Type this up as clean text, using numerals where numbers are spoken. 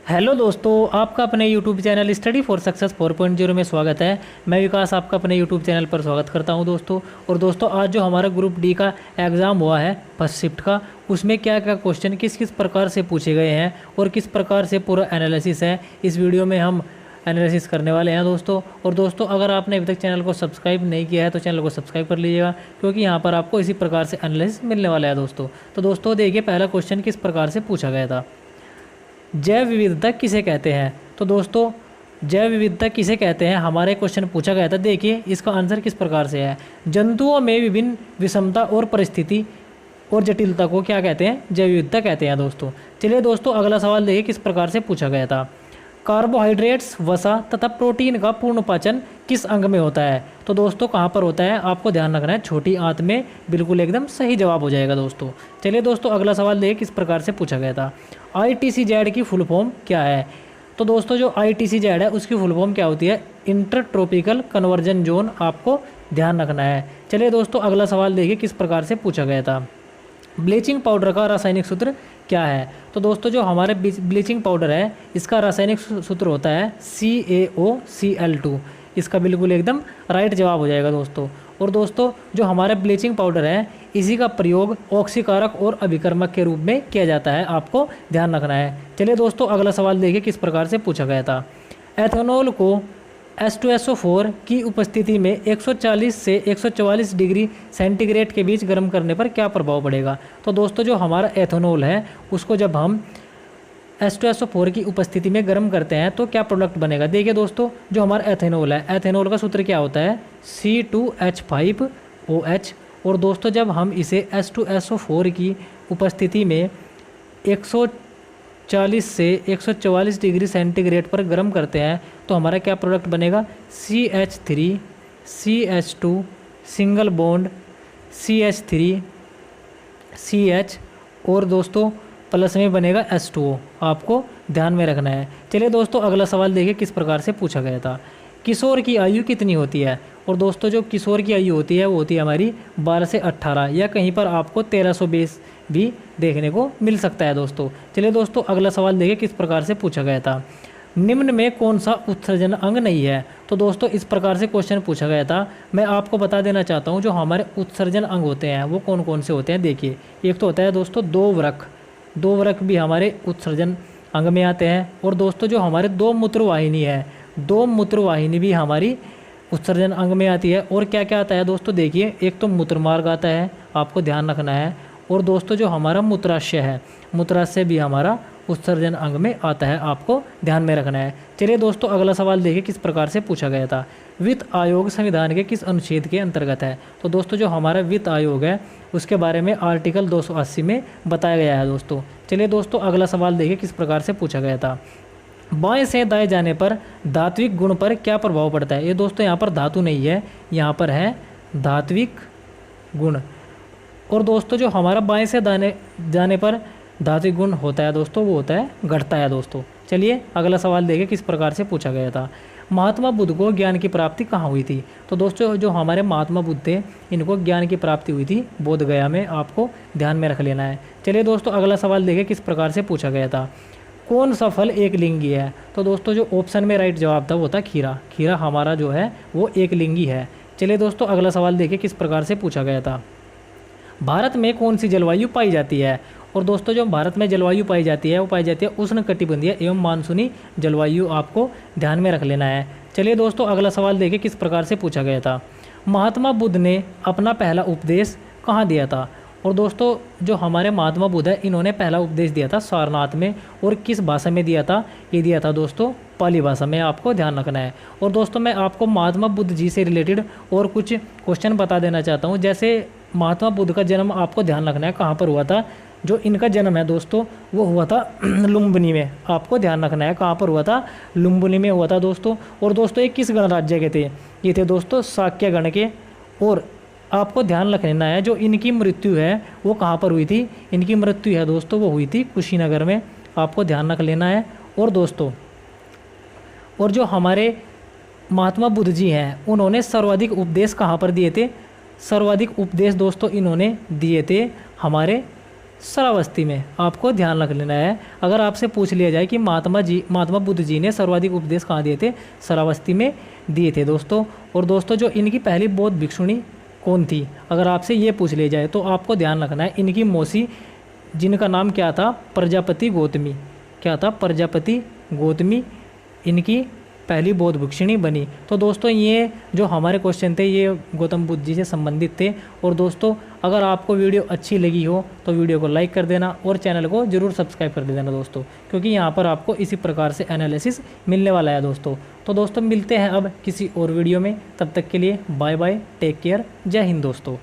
Hello दोस्तों, आपका अपने YouTube channel study for success 4.0 में स्वागत है। मैं विकास आपका अपने यूट्यूब चैनल पर स्वागत करता हूं दोस्तों। और दोस्तों, आज जो हमारा ग्रुप डी का एग्ज़ाम हुआ है फर्स्ट शिफ्ट का, उसमें क्या क्या क्वेश्चन किस किस प्रकार से पूछे गए हैं और किस प्रकार से पूरा एनालिसिस है, इस वीडियो में हम एनालिसिस करने वाले हैं दोस्तों। और दोस्तों, अगर आपने अभी तक चैनल को सब्सक्राइब नहीं किया है तो चैनल को सब्सक्राइब कर लीजिएगा, क्योंकि यहाँ पर आपको इसी प्रकार से एनालिसिस मिलने वाला है दोस्तों। तो दोस्तों देखिए, पहला क्वेश्चन किस प्रकार से पूछा गया था। जैव विविधता किसे कहते हैं। तो दोस्तों, जैव विविधता किसे कहते हैं हमारे क्वेश्चन पूछा गया था। देखिए इसका आंसर किस प्रकार से है। जंतुओं में विभिन्न विषमता और परिस्थिति और जटिलता को क्या कहते हैं, जैव विविधता कहते हैं दोस्तों। चलिए दोस्तों, अगला सवाल देखिए किस प्रकार से पूछा गया था। कार्बोहाइड्रेट्स, वसा तथा प्रोटीन का पूर्ण पाचन किस अंग में होता है। तो दोस्तों कहाँ पर होता है, आपको ध्यान रखना है, छोटी आंत में। बिल्कुल एकदम सही जवाब हो जाएगा दोस्तों। चलिए दोस्तों, अगला सवाल देखिए किस प्रकार से पूछा गया था। ITCZ की फुल फॉर्म क्या है। तो दोस्तों, जो ITCZ है उसकी फुल फॉर्म क्या होती है, इंटर ट्रॉपिकल कन्वर्जन जोन, आपको ध्यान रखना है। चलिए दोस्तों, अगला सवाल देखिए किस प्रकार से पूछा गया था। ब्लीचिंग पाउडर का रासायनिक सूत्र क्या है। तो दोस्तों, जो हमारे ब्लीचिंग पाउडर है इसका रासायनिक सूत्र होता है CaOCl2। इसका बिल्कुल एकदम राइट जवाब हो जाएगा दोस्तों। और दोस्तों, जो हमारा ब्लीचिंग पाउडर है इसी का प्रयोग ऑक्सीकारक और अभिकर्मक के रूप में किया जाता है, आपको ध्यान रखना है। चलिए दोस्तों, अगला सवाल देखिए किस प्रकार से पूछा गया था। एथेनॉल को H2SO4 की उपस्थिति में 140 से 144 डिग्री सेंटीग्रेड के बीच गर्म करने पर क्या प्रभाव पड़ेगा। तो दोस्तों, जो हमारा एथेनॉल है उसको जब हम H2SO4 की उपस्थिति में गर्म करते हैं तो क्या प्रोडक्ट बनेगा। देखिए दोस्तों, जो हमारा एथेनॉल है, एथेनॉल का सूत्र क्या होता है, C2H5OH। और दोस्तों, जब हम इसे H2SO4 की उपस्थिति में 140 से 144 डिग्री सेंटीग्रेड पर गर्म करते हैं तो हमारा क्या प्रोडक्ट बनेगा, CH3CH2 सिंगल बॉन्ड CH3CH, और दोस्तों प्लस में बनेगा H2O, आपको ध्यान में रखना है। चलिए दोस्तों, अगला सवाल देखिए किस प्रकार से पूछा गया था। किशोर की आयु कितनी होती है। और दोस्तों, जो किशोर की आयु होती है वो होती है हमारी 12 से 18, या कहीं पर आपको 1320 भी देखने को मिल सकता है दोस्तों। चलिए दोस्तों, अगला सवाल देखिए किस प्रकार से पूछा गया था। निम्न में कौन सा उत्सर्जन अंग नहीं है। तो दोस्तों, इस प्रकार से क्वेश्चन पूछा गया था। मैं आपको बता देना चाहता हूँ जो हमारे उत्सर्जन अंग होते हैं वो कौन कौन से होते हैं। देखिए, एक तो होता है दोस्तों दो वृक्क भी हमारे उत्सर्जन अंग में आते हैं। और दोस्तों, जो हमारे दो मूत्रवाहिनी है, दो मूत्रवाहिनी भी हमारी उत्सर्जन अंग में आती है। और क्या क्या आता है दोस्तों, देखिए एक तो मूत्रमार्ग आता है, आपको ध्यान रखना है। और दोस्तों, जो हमारा मूत्राशय है, मूत्राशय भी हमारा उत्सर्जन अंग में आता है, आपको ध्यान में रखना है। चलिए दोस्तों, अगला सवाल देखिए किस प्रकार से पूछा गया था। वित्त आयोग संविधान के किस अनुच्छेद के अंतर्गत है। तो दोस्तों, जो हमारा वित्त आयोग है उसके बारे में आर्टिकल 280 में बताया गया है दोस्तों। चलिए दोस्तों, अगला सवाल देखिए किस प्रकार से पूछा गया था। बाएं से दाएं जाने पर धात्विक गुण पर क्या प्रभाव पड़ता है। ये दोस्तों यहाँ पर धातु नहीं है, यहाँ पर है धात्विक गुण। और दोस्तों, जो हमारा बाएं से दाएं जाने पर धात्विक गुण होता है दोस्तों, वो होता है घटता है दोस्तों। चलिए अगला सवाल देखिए किस प्रकार से पूछा गया था। महात्मा बुद्ध को ज्ञान की प्राप्ति कहाँ हुई थी। तो दोस्तों, जो हमारे महात्मा बुद्ध थे इनको ज्ञान की प्राप्ति हुई थी बोध गया में, आपको ध्यान में रख लेना है। चलिए दोस्तों, अगला सवाल देखिए किस प्रकार से पूछा गया था। कौन सा फल एक लिंगी है। तो दोस्तों, जो ऑप्शन में राइट जवाब था वो था खीरा। खीरा हमारा जो है वो एक लिंगी है। चलिए दोस्तों, अगला सवाल देखिए किस प्रकार से पूछा गया था। भारत में कौन सी जलवायु पाई जाती है। और दोस्तों, जो भारत में जलवायु पाई जाती है वो पाई जाती है उष्णकटिबंधीय एवं मानसूनी जलवायु, आपको ध्यान में रख लेना है। चलिए दोस्तों, अगला सवाल देखिए किस प्रकार से पूछा गया था। महात्मा बुद्ध ने अपना पहला उपदेश कहाँ दिया था। और दोस्तों, जो हमारे महात्मा बुद्ध है इन्होंने पहला उपदेश दिया था सारनाथ में। और किस भाषा में दिया था, ये दिया था दोस्तों पाली भाषा में, आपको ध्यान रखना है। और दोस्तों, मैं आपको महात्मा बुद्ध जी से रिलेटेड और कुछ क्वेश्चन बता देना चाहता हूँ। जैसे महात्मा बुद्ध का जन्म आपको ध्यान रखना है कहाँ पर हुआ था। जो इनका जन्म है दोस्तों वो हुआ था लुम्बिनी में, आपको ध्यान रखना है कहाँ पर हुआ था, लुम्बिनी में हुआ था दोस्तों। और दोस्तों, ये किस गणराज्य के थे, ये थे दोस्तों शाक्य गण के। और आपको ध्यान रख लेना है जो इनकी मृत्यु है वो कहाँ पर हुई थी। इनकी मृत्यु है दोस्तों वो हुई थी कुशीनगर में, आपको ध्यान रख लेना है। और दोस्तों, और जो हमारे महात्मा बुद्ध जी हैं उन्होंने सर्वाधिक उपदेश कहाँ पर दिए थे। सर्वाधिक उपदेश दोस्तों इन्होंने दिए थे हमारे श्रावस्ती में। आपको ध्यान रख लेना है। अगर आपसे पूछ लिया जाए कि महात्मा बुद्ध जी ने सर्वाधिक उपदेश कहाँ दिए थे, श्रावस्ती में दिए थे दोस्तों। और दोस्तों जो इनकी पहली बौद्ध भिक्षुणी कौन थी, अगर आपसे ये पूछ लिया जाए तो आपको ध्यान रखना है इनकी मौसी, जिनका नाम क्या था, प्रजापति गौतमी। क्या था, प्रजापति गौतमी इनकी पहली बौद्ध भिक्षुणी बनी। तो दोस्तों ये जो हमारे क्वेश्चन थे ये गौतम बुद्ध जी से संबंधित थे। और दोस्तों अगर आपको वीडियो अच्छी लगी हो तो वीडियो को लाइक कर देना और चैनल को ज़रूर सब्सक्राइब कर देना दोस्तों, क्योंकि यहाँ पर आपको इसी प्रकार से एनालिसिस मिलने वाला है दोस्तों। तो दोस्तों मिलते हैं अब किसी और वीडियो में, तब तक के लिए बाय बाय, टेक केयर, जय हिंद दोस्तों।